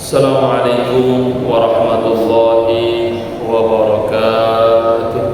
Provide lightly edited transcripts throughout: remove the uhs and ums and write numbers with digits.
Assalamualaikum warahmatullahi wabarakatuh.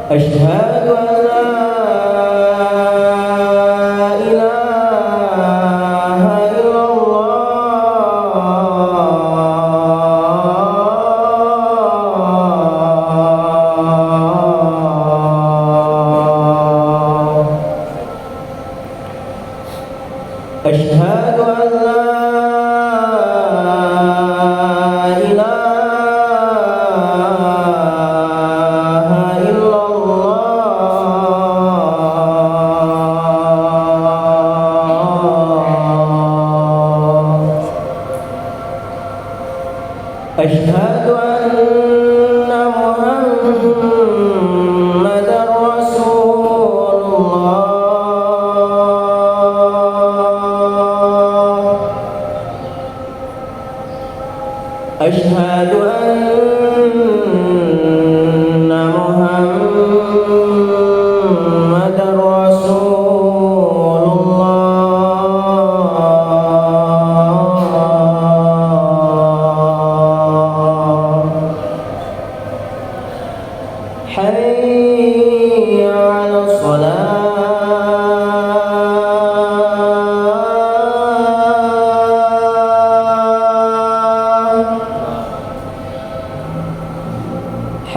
Asyhadu an la ilaha illallah. Asyhadu an la Asyhadu anna Muhammadar Rasulullah. Asyhadu anna Muhammadar Rasulullah. Hayya 'alas shalah.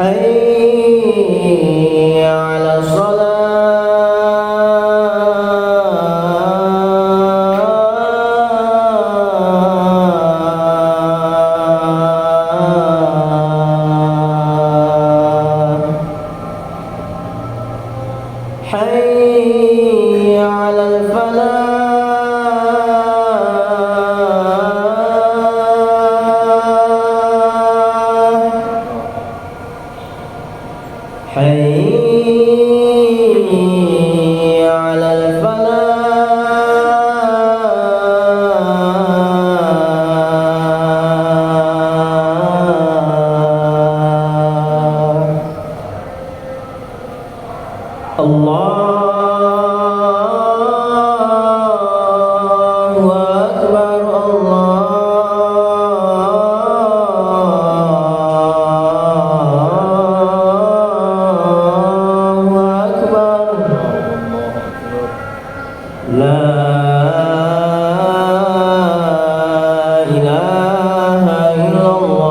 Hayya 'alas shalah. Hayya 'alal falah. Hayya 'alal falah. Allahu Akbar, Allahu Akbar. La ilaha illallah.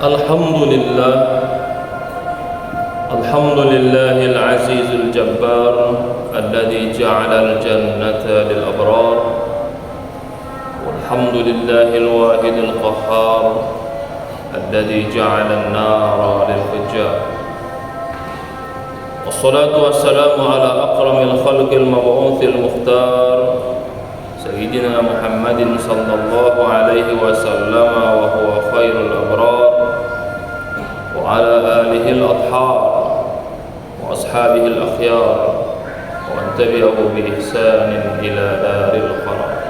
Alhamdulillah, Alhamdulillahil azizul jabbar alladzi ja'ala al-jannata lil abrar. Walhamdulillahil wahidil qahhar alladzi ja'ala an-nara lil fujjar. Wassalatu wassalamu ala akramil khalqil mab'utsil mukhtar Sayyidina Muhammadin sallallahu alaihi wasallam wa huwa khairul abrar wa ala alihi al-athhar wa ashabihi al-akhyar wa man tabi'ahu bi ihsanin ila daril qarar.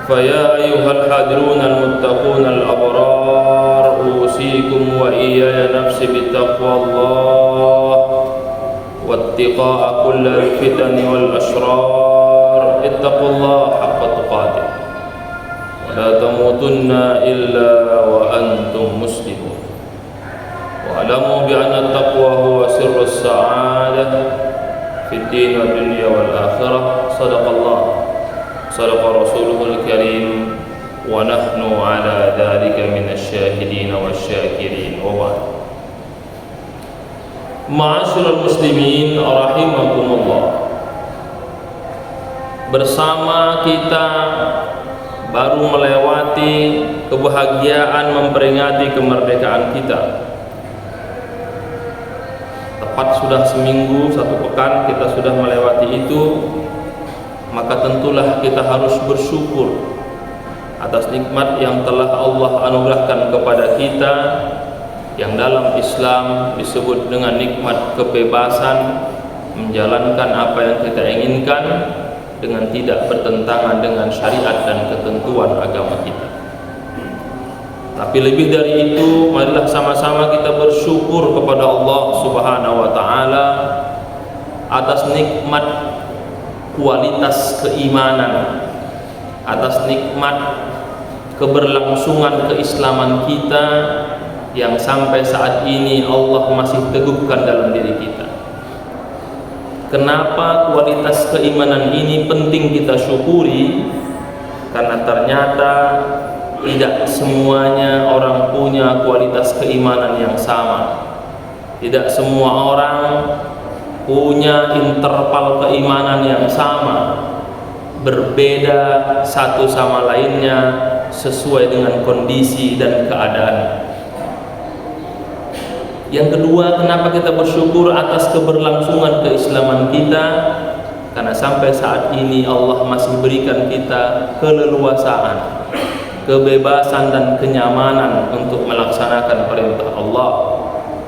Fa ya ayyuhal hadirun al-muttaqun al-abrar, usikum wa iyaya nafsi bi taqwallah واتقاء كل الفتن والأشرار اتقوا الله حق تقاته تموتن إلا وأنتم مسلمون واعلموا بأن التقوى هو سر السعادة في الدين والدنيا والآخرة. صدق الله صدق رسوله الكريم ونحن على ذلك من الشاهدين والشاكرين وبعد. Ma'asyiral muslimin rahimakumullah, bersama kita baru melewati kebahagiaan memperingati kemerdekaan kita. Tepat sudah seminggu, 1 pekan kita sudah melewati itu. Maka tentulah kita harus bersyukur atas nikmat yang telah Allah anugerahkan kepada kita, yang dalam Islam disebut dengan nikmat kebebasan menjalankan apa yang kita inginkan dengan tidak bertentangan dengan syariat dan ketentuan agama kita. Tapi lebih dari itu, marilah sama-sama kita bersyukur kepada Allah Subhanahu wa taala atas nikmat kualitas keimanan, atas nikmat keberlangsungan keislaman kita yang sampai saat ini Allah masih teguhkan dalam diri kita. Kenapa kualitas keimanan ini penting kita syukuri? Karena ternyata tidak semuanya orang punya kualitas keimanan yang sama. Tidak semua orang punya interval keimanan yang sama, berbeda satu sama lainnya sesuai dengan kondisi dan keadaan. Yang kedua, kenapa kita bersyukur atas keberlangsungan keislaman kita? Karena sampai saat ini Allah masih berikan kita keleluasaan, kebebasan dan kenyamanan untuk melaksanakan perintah Allah,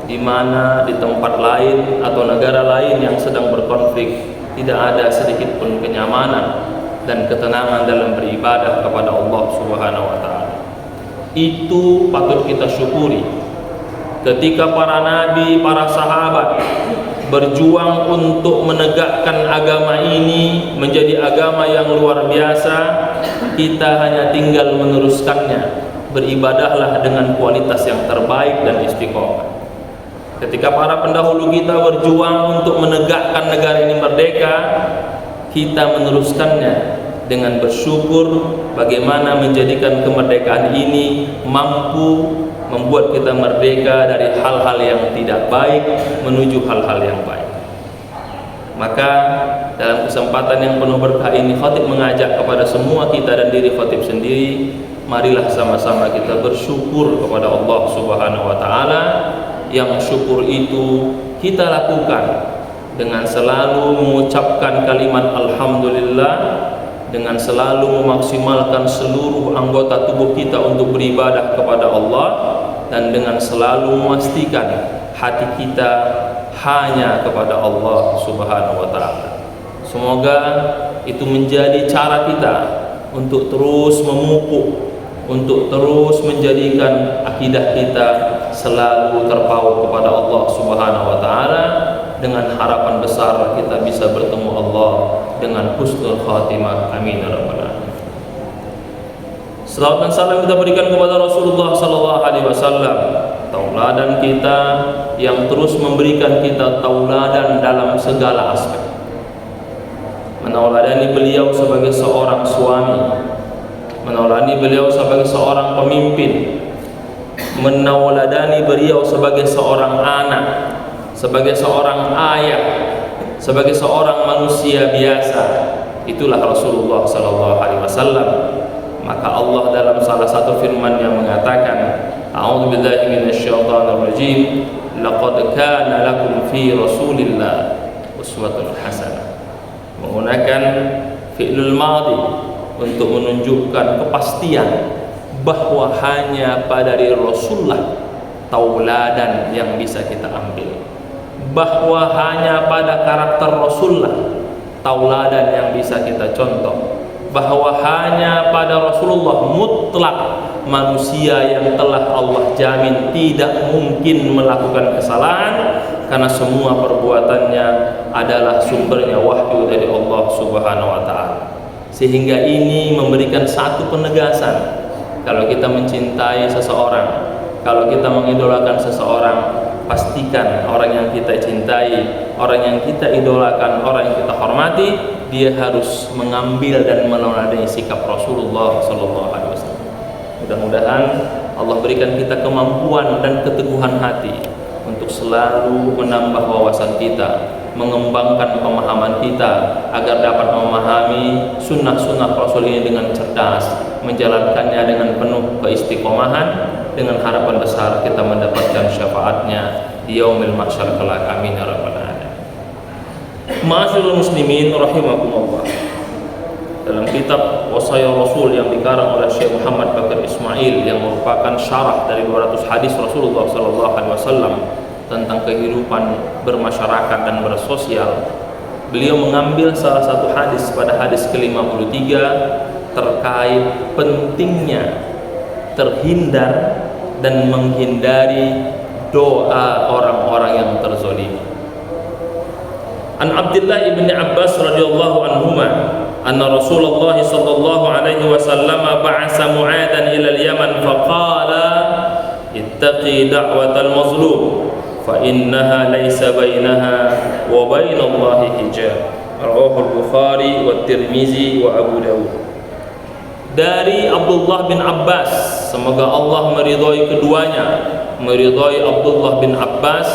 di mana di tempat lain atau negara lain yang sedang berkonflik tidak ada sedikit pun kenyamanan dan ketenangan dalam beribadah kepada Allah Subhanahu wa taala. Itu patut kita syukuri. Ketika para nabi, para sahabat berjuang untuk menegakkan agama ini menjadi agama yang luar biasa, kita hanya tinggal meneruskannya. Beribadahlah dengan kualitas yang terbaik dan istiqomah. Ketika para pendahulu kita berjuang untuk menegakkan negara ini merdeka, kita meneruskannya dengan bersyukur bagaimana menjadikan kemerdekaan ini mampu membuat kita merdeka dari hal-hal yang tidak baik menuju hal-hal yang baik. Maka dalam kesempatan yang penuh berkah ini, khatib mengajak kepada semua kita dan diri khatib sendiri, marilah sama-sama kita bersyukur kepada Allah Subhanahu wa taala. Yang syukur itu kita lakukan dengan selalu mengucapkan kalimat alhamdulillah, dengan selalu memaksimalkan seluruh anggota tubuh kita untuk beribadah kepada Allah, dan dengan selalu memastikan hati kita hanya kepada Allah Subhanahu wa taala. Semoga itu menjadi cara kita untuk terus memupuk, untuk terus menjadikan akidah kita selalu terpaut kepada Allah Subhanahu wa taala, dengan harapan besar kita bisa bertemu Allah dengan husnul khatimah. Amin ya rabbal alamin. Salawat dan salam kita berikan kepada Rasulullah sallallahu alaihi wasallam, tauladan kita yang terus memberikan kita tauladan dalam segala aspek. Menauladani beliau sebagai seorang suami, menauladani beliau sebagai seorang pemimpin, menauladani beliau sebagai seorang anak, sebagai seorang ayah, sebagai seorang manusia biasa. Itulah Rasulullah sallallahu alaihi wasallam. Maka Allah dalam salah satu firman-Nya mengatakan, a'udzubillahi minasyaitonir rajim, laqad kana lakum fi Rasulillah uswatun hasanah. Menggunakan fi'lul madhi untuk menunjukkan kepastian bahwa hanya pada diri Rasulullah tauladan yang bisa kita ambil, bahwa hanya pada karakter Rasulullah tauladan yang bisa kita contoh, bahwa hanya pada Rasulullah mutlak manusia yang telah Allah jamin tidak mungkin melakukan kesalahan, karena semua perbuatannya adalah sumbernya wahyu dari Allah Subhanahu wa taala. Sehingga ini memberikan satu penegasan Kalau kita mencintai seseorang, kalau kita mengidolakan seseorang, pastikan orang yang kita cintai, orang yang kita idolakan, orang yang kita hormati, dia harus mengambil dan meneladani sikap Rasulullah SAW. Mudah-mudahan Allah berikan kita kemampuan dan keteguhan hati untuk selalu menambah wawasan kita, mengembangkan pemahaman kita agar dapat memahami sunnah-sunnah Rasul ini dengan cerdas, menjalankannya dengan penuh keistiqomahan, dengan harapan besar kita mendapatkan syafaatnya di yaumil mahsyar kelak. Amin ya rabbal alamin. Ma'asyiral muslimin rahimakumullah. Dalam kitab Wasaya Rasul yang dikarang oleh Syekh Muhammad Bakar Ismail, yang merupakan syarah dari 200 hadis Rasulullah SAW tentang kehidupan bermasyarakat dan bersosial, beliau mengambil salah satu hadis pada hadis ke-53 terkait pentingnya terhindar dan menghindari doa orang-orang yang terzalimi. An Abdullah ibn Abbas radhiyallahu anhuma anna Rasulullah sallallahu alaihi wasallam ba'atsa Mu'adhan ila al-Yaman faqala ittaqi da'watal mazlum fa innaha laysa bainaha wa bainallahi hijab. Rawahu al-Bukhari wa Tirmizi wa Abu Dawud. Dari Abdullah bin Abbas, semoga Allah meridhai keduanya, meridhai Abdullah bin Abbas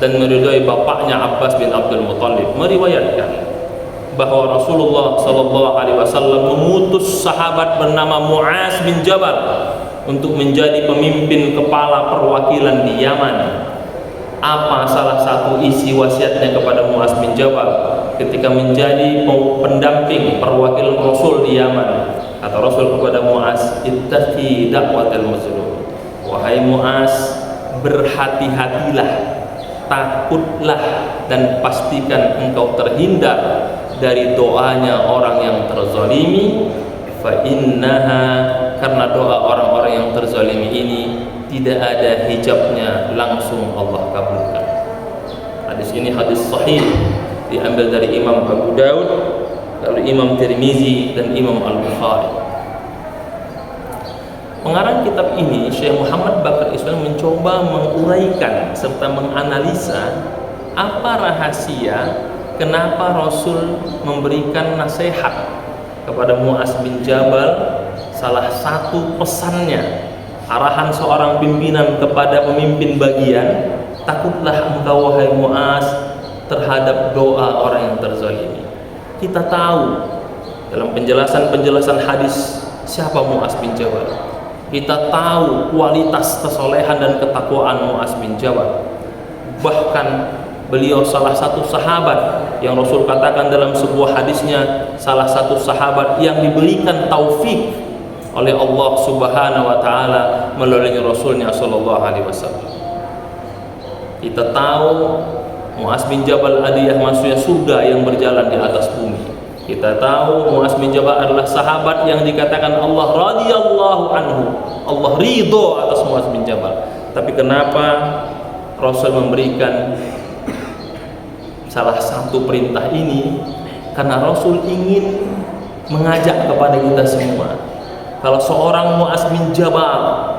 dan meridhai bapaknya Abbas bin Abdul Muttalib, meriwayatkan bahwa Rasulullah SAW mengutus sahabat bernama Mu'az bin Jabal untuk menjadi pemimpin kepala perwakilan di Yaman. Apa salah satu isi wasiatnya kepada Mu'az bin Jabal ketika menjadi pendamping perwakilan Rasul di Yaman? Kata Rasul kepada Mu'az, ittaqi da'watal mazlum. Wahai Mu'az, berhati-hatilah, takutlah dan pastikan engkau terhindar dari doanya orang yang terzalimi. Fa innaha, karena doa orang-orang yang terzalimi ini tidak ada hijabnya, langsung Allah kabulkan. Hadis ini hadis sahih, diambil dari Imam Abu Daud, dari Imam Tirmizi dan Imam Al-Bukhari. Pengarang kitab ini, Syekh Muhammad Bakar Ismail, mencoba menguraikan serta menganalisa apa rahasia kenapa Rasul memberikan nasihat kepada Mu'az bin Jabal. Salah satu pesannya, arahan seorang pimpinan kepada pemimpin bagian, takutlah engkau wahai Mu'az terhadap doa orang yang terzalimi. Kita tahu dalam penjelasan hadis siapa Mu'az bin Jabal. Kita tahu kualitas kesolehan dan ketakwaan Mu'az bin Jabal. Bahkan beliau salah satu sahabat yang Rasul katakan dalam sebuah hadisnya, salah satu sahabat yang diberikan taufik oleh Allah Subhanahu wa taala melalui Rasulnya sallallahu alaihi wasallam. Kita tahu Mu'az bin Jabal hadiah masuknya surga yang berjalan di atas bumi. Kita tahu Mu'az bin Jabal adalah sahabat yang dikatakan Allah radhiyallahu anhu, Allah ridho atas Mu'az bin Jabal. Tapi kenapa Rasul memberikan salah satu perintah ini? Karena Rasul ingin mengajak kepada kita semua, kalau seorang Mu'az bin Jabal,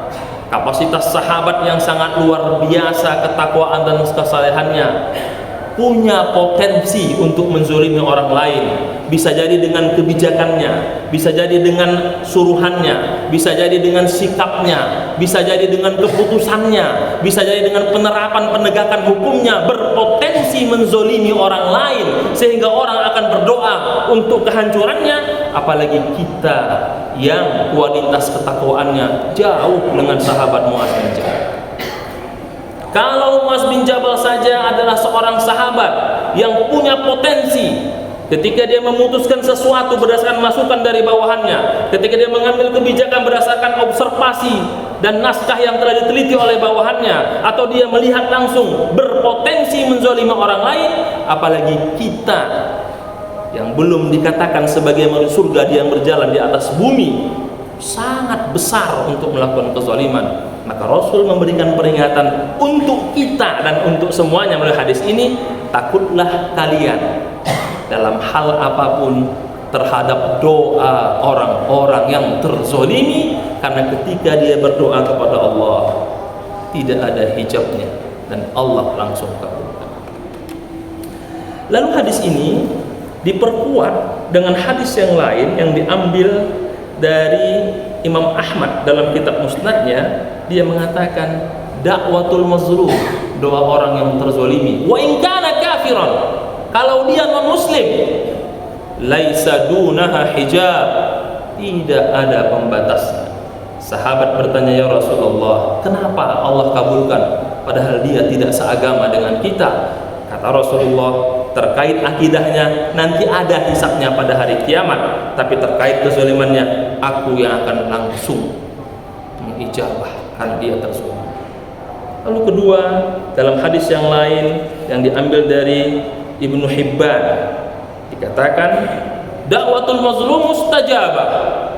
kapasitas sahabat yang sangat luar biasa, ketakwaan dan kesalehannya, punya potensi untuk menzolimi orang lain. Bisa jadi dengan kebijakannya, bisa jadi dengan suruhannya, bisa jadi dengan sikapnya, bisa jadi dengan keputusannya, bisa jadi dengan penerapan penegakan hukumnya, berpotensi menzolimi orang lain sehingga orang akan berdoa untuk kehancurannya. Apalagi kita yang kualitas ketakwaannya jauh dengan sahabat Mu'az bin Jabal. Kalau Mu'az bin Jabal saja adalah seorang sahabat yang punya potensi, ketika dia memutuskan sesuatu berdasarkan masukan dari bawahannya, ketika dia mengambil kebijakan berdasarkan observasi dan naskah yang telah diteliti oleh bawahannya, atau dia melihat langsung berpotensi menzalimi orang lain, apalagi kita yang belum dikatakan sebagai manusia surga, dia yang berjalan di atas bumi, sangat besar untuk melakukan kezaliman. Maka Rasul memberikan peringatan untuk kita dan untuk semuanya melalui hadis ini, takutlah kalian dalam hal apapun terhadap doa orang-orang yang terzolimi, karena ketika dia berdoa kepada Allah tidak ada hijabnya dan Allah langsung kabulkan. Lalu hadis ini diperkuat dengan hadis yang lain yang diambil dari Imam Ahmad dalam kitab Musnadnya. Dia mengatakan dakwatul mazlum, doa orang yang terzolimi, wa in kana kafiran, kalau dia non muslim, laisa dunaha hijab, tidak ada pembatasnya. Sahabat bertanya, ya Rasulullah, kenapa Allah kabulkan padahal dia tidak seagama dengan kita? Kata Rasulullah, terkait akidahnya nanti ada hisabnya pada hari kiamat, tapi terkait kezalimannya aku yang akan langsung mengijabah karena dia terzolimi. Lalu kedua, dalam hadis yang lain yang diambil dari Ibnu Hibban dikatakan dakwatul mazlum mustajabah,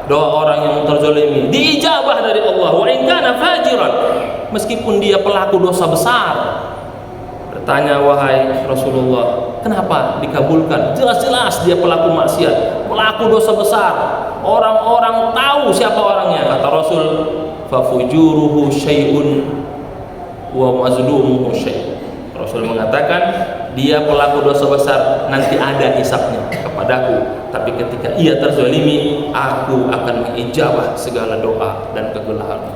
doa orang yang terzalimi diijabah dari Allah, wa in kana fajiran, meskipun dia pelaku dosa besar. Bertanya, wahai Rasulullah, kenapa dikabulkan? Jelas-jelas dia pelaku maksiat, pelaku dosa besar, orang-orang tahu siapa orangnya. Kata Rasul, fa fujuruhu syai'un wa mazlumuhu syai'. Rasul mengatakan dia pelaku dosa besar, nanti ada hisabnya kepadaku, tapi ketika ia terzalimi aku akan mengijabah segala doa dan kegelaran.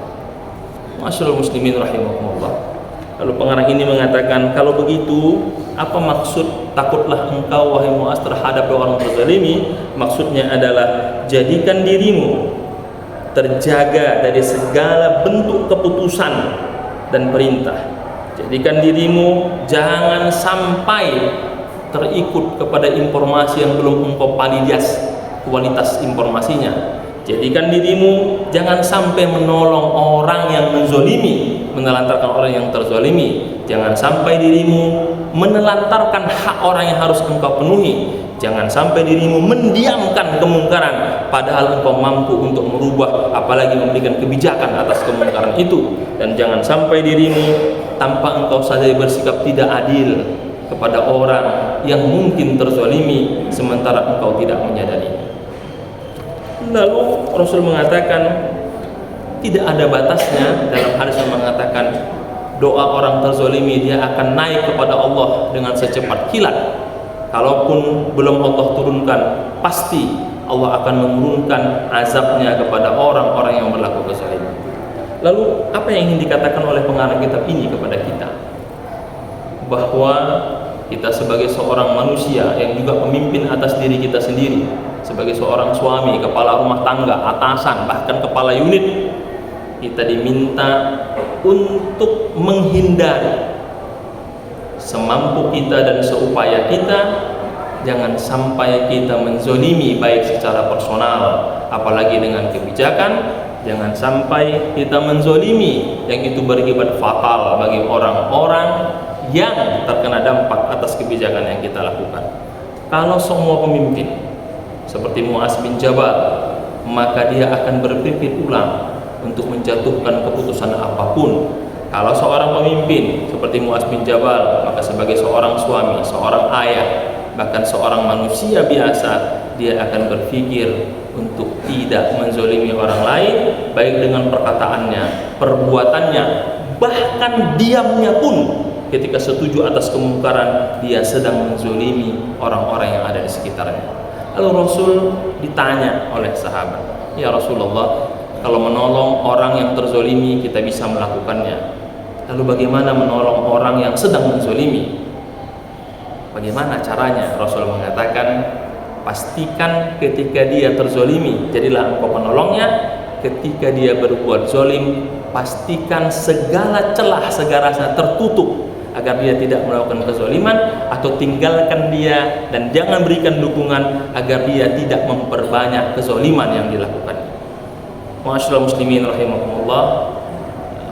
Masyaallah muslimin rahimakumullah. Lalu pengarang ini mengatakan, kalau begitu apa maksud takutlah engkau wahai Muaz terhadap doa orang terzalimi? Maksudnya adalah jadikan dirimu terjaga dari segala bentuk keputusan dan perintah. Jadikan dirimu jangan sampai terikut kepada informasi yang belum engkau validas kualitas informasinya. Jadikan dirimu jangan sampai menolong orang yang menzolimi, menelantarkan orang yang terzolimi. Jangan sampai dirimu menelantarkan hak orang yang harus engkau penuhi. Jangan sampai dirimu mendiamkan kemungkaran padahal engkau mampu untuk merubah, apalagi memberikan kebijakan atas kemungkaran itu. Dan jangan sampai dirimu tanpa engkau sadari bersikap tidak adil kepada orang yang mungkin terzalimi sementara engkau tidak menyadarinya. Lalu Rasul mengatakan tidak ada batasnya dalam hadis yang mengatakan doa orang terzalimi dia akan naik kepada Allah dengan secepat kilat. Kalaupun belum Allah turunkan, pasti Allah akan menurunkan azabnya kepada orang-orang yang berlaku kezaliman. Lalu apa yang ingin dikatakan oleh pengarang kitab ini kepada kita? Bahwa kita sebagai seorang manusia yang juga pemimpin atas diri kita sendiri, sebagai seorang suami, kepala rumah tangga, atasan, bahkan kepala unit, kita diminta untuk menghindari semampu kita dan seupaya kita, jangan sampai kita menzolimi baik secara personal apalagi dengan kebijakan. Jangan sampai kita menzolimi yang itu berakibat fatal bagi orang-orang yang terkena dampak atas kebijakan yang kita lakukan. Kalau semua pemimpin seperti Muaz bin Jabal, maka dia akan berpikir ulang untuk menjatuhkan keputusan apapun. Kalau seorang pemimpin seperti Muaz bin Jabal, maka sebagai seorang suami, seorang ayah, bahkan seorang manusia biasa, dia akan berpikir untuk tidak menzolimi orang lain, baik dengan perkataannya, perbuatannya, bahkan diamnya pun. Ketika setuju atas kemungkaran, dia sedang menzolimi orang-orang yang ada di sekitarnya. Lalu Rasul ditanya oleh sahabat, ya Rasulullah, kalau menolong orang yang terzolimi kita bisa melakukannya, lalu bagaimana menolong orang yang sedang menzolimi? Bagaimana caranya? Rasul mengatakan, pastikan ketika dia terzolimi, jadilah engkau penolongnya. Ketika dia berbuat zolim, pastikan segala celah segarasnya tertutup agar dia tidak melakukan kezoliman, atau tinggalkan dia dan jangan berikan dukungan agar dia tidak memperbanyak kezoliman yang dilakukan. Masyaallah muslimin rahimakumullah.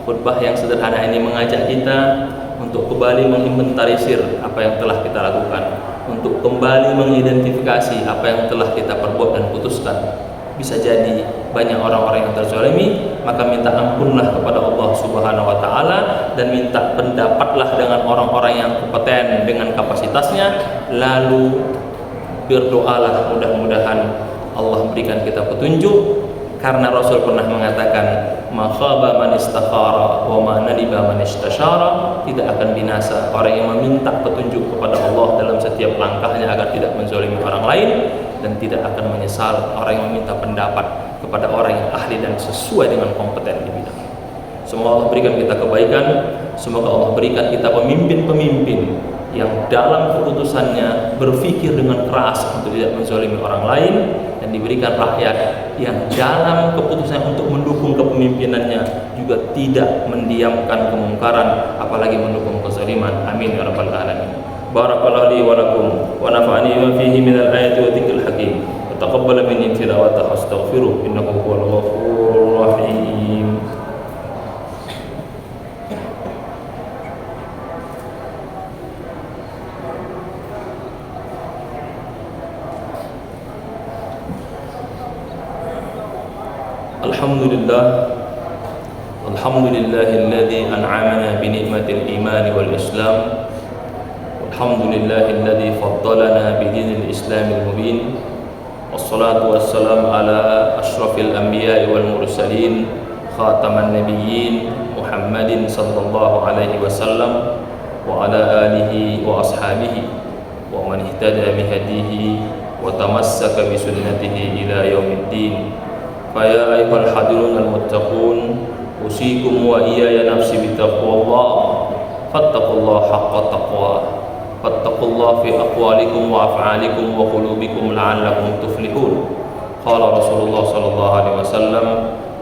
Khutbah yang sederhana ini mengajak kita untuk kembali menginventarisir apa yang telah kita lakukan, untuk kembali mengidentifikasi apa yang telah kita perbuat dan putuskan. Bisa jadi banyak orang-orang yang terzalimi, maka minta ampunlah kepada Allah Subhanahu wa taala dan minta pendapatlah dengan orang-orang yang kompeten dengan kapasitasnya, lalu berdoalah, mudah-mudahan Allah berikan kita petunjuk, karena Rasul pernah mengatakan, ma khaba man istakhara wa ma nadiba man istashara. Tidak akan binasa orang yang meminta petunjuk kepada Allah dalam setiap langkahnya agar tidak menzalimi orang lain, dan tidak akan menyesal orang yang meminta pendapat kepada orang yang ahli dan sesuai dengan kompeten di bidang. Semoga Allah berikan kita kebaikan, semoga Allah berikan kita pemimpin-pemimpin yang dalam keputusannya berpikir dengan keras untuk tidak menzalimi orang lain, dan diberikan rakyat yang dalam keputusannya untuk mendukung kepemimpinannya juga tidak mendiamkan kemungkaran, apalagi mendukung kezaliman. Amin ya rabbal alamin. Barakallahu li wa lakum wa nafa'ani bima fihi min al-ayati wa dzikril hakim. Wa taqabbal minni tilawatahu astaghfiruh innahu huwal ghafurur rahim. Alhamdulillahilladzi an'amana bi ni'matil iman wal islam. Alhamdulillahilladzi faddalana bi dinil islamil mubin. Wassalatu wassalamu ala asyrafil anbiya'i wal mursalin, khataman nabiyyin Muhammadin sallallahu alaihi wasallam wa ala alihi wa ashabihi wa man ihtada bi hadihi wa tamassaka bi sunnatihi ila yaumiddin. Faya ayyuhal hadirun al-muttaqun, usikum wa iyaya nafsi bittaqwallah. Fattaqullaha haqqa taqwah. Fattaqullaha fi aqwalikum wa af'alikum wa qulubikum la'allakum tuflihun. Qala Rasulullah sallallahu alaihi wasallam,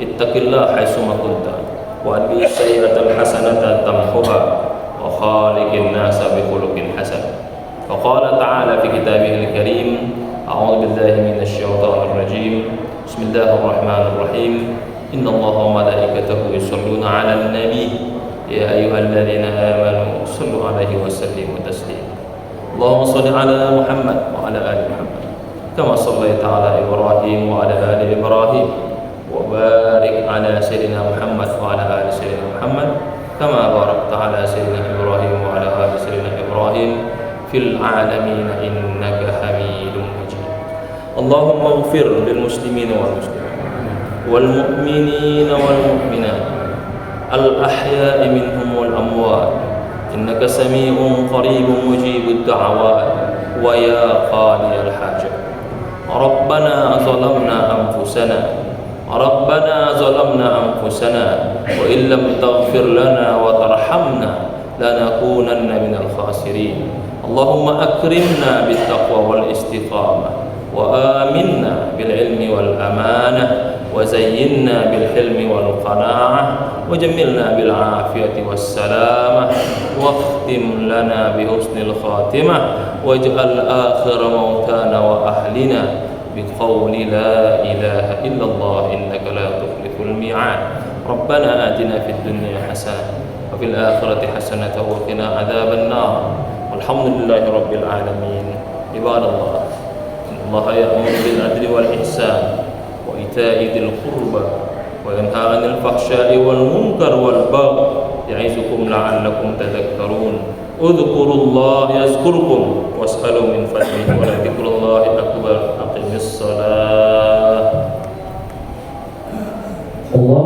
ittaqillaha haitsuma kunta wa adbi sayyi'atal hasanata tamhuha wa khaliqin nasa bi khuluqin hasan. Wa qala ta'ala fi kitabihil karim, a'udzu billahi minasy syaithanir rajim. Bismillahirrahmanirrahim. Innallaha wa malaikatahu yusholluna 'alan nabi ya ayyuhalladzina amanu shallu 'alaihi wa sallimu taslima. Allahumma shalli 'ala Muhammad wa 'ala ali Muhammad kama shallaita 'ala Ibrahim wa 'ala ali Ibrahim, wa barik 'ala sayyidina Muhammad wa 'ala ali sayyidina Muhammad kama barakta 'ala sayyidina Ibrahim wa 'ala ali sayyidina Ibrahim fil 'alamin innaka Hamidum Majid. Allahumma ighfir lil muslimina wal muslimat wal mu'minina wal mu'minat al ahya'i minhum wal amwat innaka sami'un qaribun mujibud da'awat wa ya qadiyal hajat. Rabbana zalamna anfusana wa illam taghfir lana wa tarhamna lanakunanna minal khasirin. Allahumma akrimna bit taqwa wal istiqamah wa aminna bil ilmi wal amanah wa zayyinna bil hilmi wal qanaah wa jammilna bil afiyati was salamah wa khtim lana bi husnil khatimah waj'al akhir mautana wa ahlina bi qawli la ilaha illallah innaka la tukhliful mi'ad. Rabbana atina fid dunya hasanah wa fil akhirati hasanah wa qina adzaban nar. Walhamdulillahi rabbil alamin. Ibadallah, Allah ya'muru bil adli wal ihsan wa ita'i dzil qurba wa yanha 'anil fahsya'i wal munkar wal baghi ya'izukum la'allakum tadhakkarun. Udhkurullaha yazkurkum was'alu min fadlihi wa la dzikrullahi akbar. Aqimis shalah. Allah